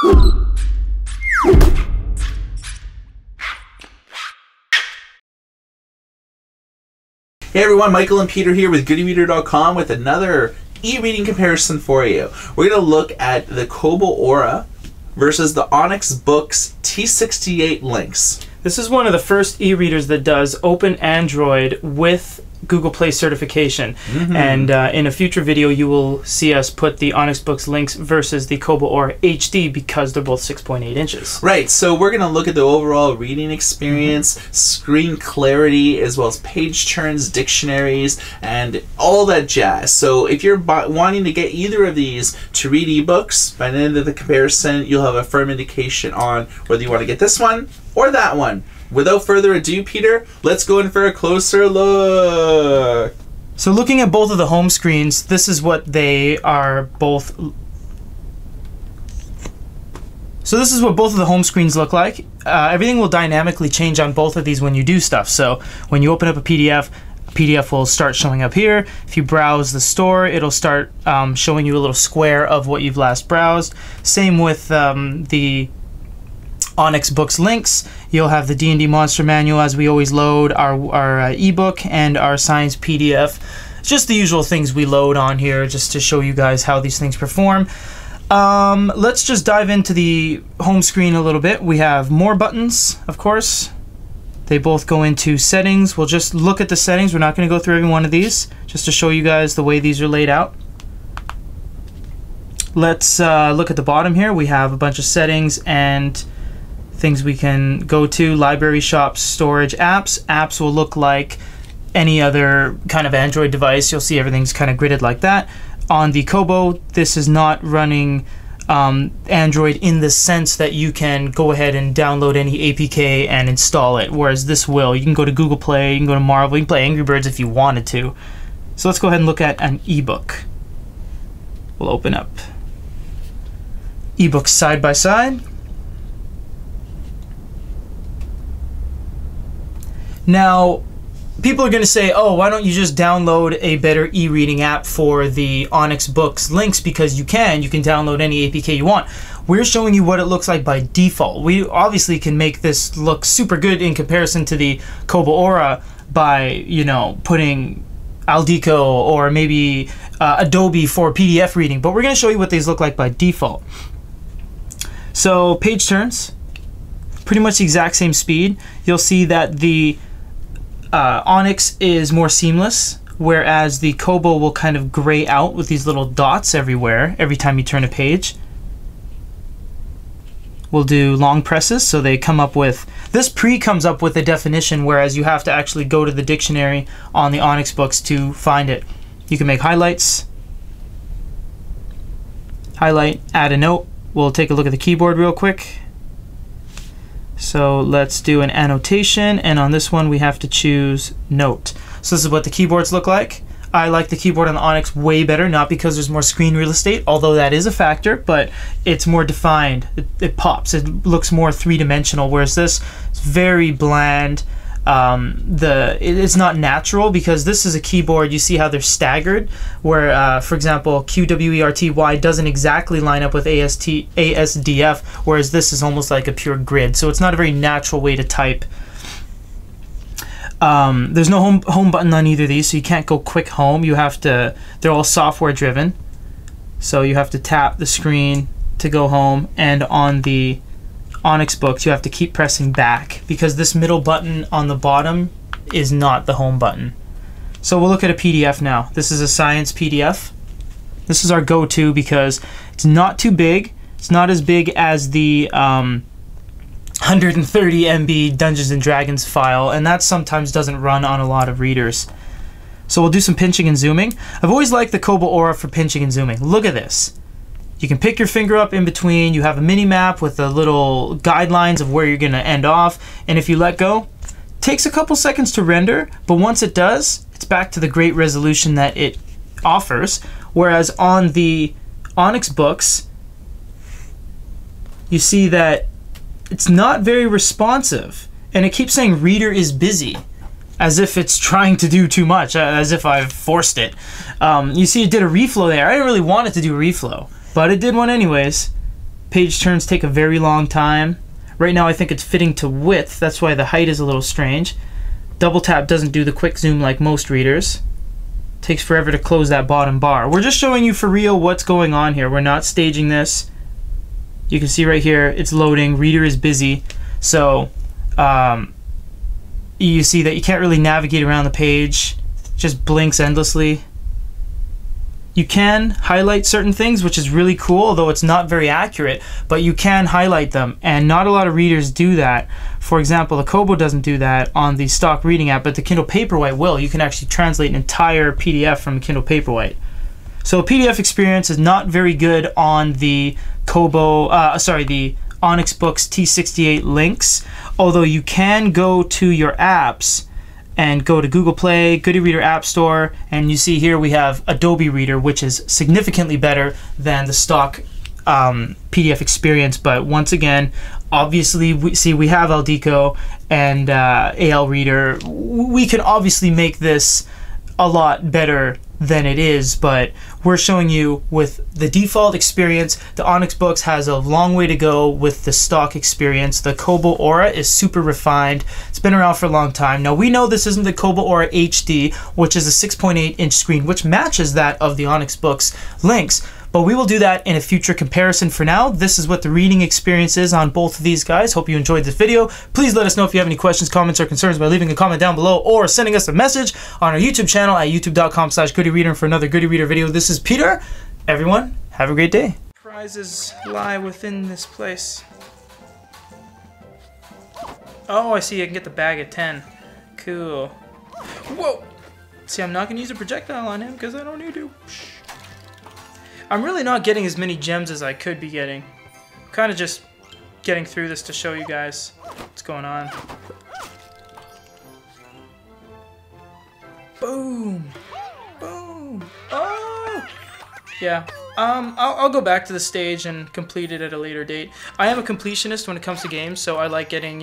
Hey everyone, Michael and Peter here with GoodEreader.com with another e-reading comparison for you. We're going to look at the Kobo Aura versus the Onyx Boox T68 Lynx. This is one of the first e-readers that does Open Android with Google Play certification. And in a future video you will see us put the Onyx Boox Lynx versus the Kobo Aura HD because they're both 6.8 inches. Right, so we're going to look at the overall reading experience, screen clarity, as well as page turns, dictionaries, and all that jazz. So if you're wanting to get either of these to read ebooks, by the end of the comparison you'll have a firm indication on whether you want to get this one or that one. Without further ado, Peter, let's go in for a closer look. So looking at both of the home screens, this is what they are both. So this is what both of the home screens look like. Everything will dynamically change on both of these when you do stuff. So when you open up a PDF will start showing up here. If you browse the store, it'll start showing you a little square of what you've last browsed. Same with the Onyx Boox Lynx. You'll have the D&D Monster Manual as we always load, our ebook, and our science PDF. Just the usual things we load on here just to show you guys how these things perform. Let's just dive into the home screen a little bit. We have more buttons, of course. They both go into settings. We'll just look at the settings. We're not going to go through every one of these, just to show you guys the way these are laid out. Let's look at the bottom here. We have a bunch of settings and things we can go to: library, shops, storage, apps. Apps will look like any other kind of Android device. You'll see everything's kind of gridded like that. On the Kobo, this is not running Android in the sense that you can go ahead and download any APK and install it, whereas this will. You can go to Google Play, you can go to Marvel, you can play Angry Birds if you wanted to. So let's go ahead and look at an ebook. We'll open up ebooks side by side. Now, people are going to say, oh, why don't you just download a better e-reading app for the Onyx Boox Lynx, because you can download any APK you want. We're showing you what it looks like by default. We obviously can make this look super good in comparison to the Kobo Aura by, you know, putting Aldeco or maybe Adobe for PDF reading, but we're going to show you what these look like by default. So page turns, pretty much the exact same speed. You'll see that the Onyx is more seamless, whereas the Kobo will kind of gray out with these little dots everywhere every time you turn a page. We'll do long presses, so they come up with, this comes up with a definition, whereas you have to actually go to the dictionary on the Onyx Boox to find it. You can make highlights, highlight, add a note. We'll take a look at the keyboard real quick. So let's do an annotation, and on this one we have to choose note. So this is what the keyboards look like. I like the keyboard on the Onyx way better, not because there's more screen real estate, although that is a factor, but it's more defined. It pops. It looks more three-dimensional, whereas this is very bland. It's not natural because this is a keyboard. You see how they're staggered, where for example QWERTY doesn't exactly line up with ASDF, whereas this is almost like a pure grid, so it's not a very natural way to type. There's no home button on either of these, so you can't go quick home. You have to, they're all software driven, so you have to tap the screen to go home, and on the Onyx Boox you have to keep pressing back because this middle button on the bottom is not the home button. So we'll look at a PDF now. This is a science PDF. This is our go-to because it's not too big. It's not as big as the 130 MB Dungeons and Dragons file, and that sometimes doesn't run on a lot of readers. So we'll do some pinching and zooming. I've always liked the Kobo Aura for pinching and zooming. Look at this. You can pick your finger up in between. You have a mini map with the little guidelines of where you're going to end off. And if you let go, it takes a couple seconds to render, but once it does, it's back to the great resolution that it offers. Whereas on the Onyx Boox, you see that it's not very responsive. And it keeps saying reader is busy, as if it's trying to do too much, as if I've forced it. You see it did a reflow there. I didn't really want it to do a reflow, but it did one anyways. Page turns take a very long time. Right now I think it's fitting to width, that's why the height is a little strange. Double tap doesn't do the quick zoom like most readers. Takes forever to close that bottom bar. We're just showing you for real what's going on here. We're not staging this. You can see right here it's loading, reader is busy. So you see that you can't really navigate around the page. It just blinks endlessly. You can highlight certain things, which is really cool, although it's not very accurate, but you can highlight them, and not a lot of readers do that. For example, the Kobo doesn't do that on the stock reading app, but the Kindle Paperwhite will. You can actually translate an entire PDF from a Kindle Paperwhite. So PDF experience is not very good on the Kobo, the Onyx Boox T68 Lynx, although you can go to your apps and go to Google Play, Good eReader App Store, and you see here we have Adobe Reader, which is significantly better than the stock PDF experience. But once again, obviously we have Aldico and AL Reader. We can obviously make this a lot better than it is, but we're showing you with the default experience. The Onyx Boox has a long way to go with the stock experience. The Kobo Aura is super refined. It's been around for a long time. Now we know this isn't the Kobo Aura HD, which is a 6.8 inch screen, which matches that of the Onyx Boox Lynx, but we will do that in a future comparison. For now, this is what the reading experience is on both of these guys. Hope you enjoyed this video. Please let us know if you have any questions, comments, or concerns by leaving a comment down below or sending us a message on our YouTube channel at youtube.com/GoodEReader. And for another Good eReader video, this is Peter. Everyone, have a great day. Prizes lie within this place. Oh, I see. I can get the bag at 10. Cool. Whoa! See, I'm not going to use a projectile on him because I don't need to. I'm really not getting as many gems as I could be getting. I'm kind of just getting through this to show you guys what's going on. Boom! Boom! Oh! Yeah. I'll go back to the stage and complete it at a later date. I am a completionist when it comes to games, so I like getting,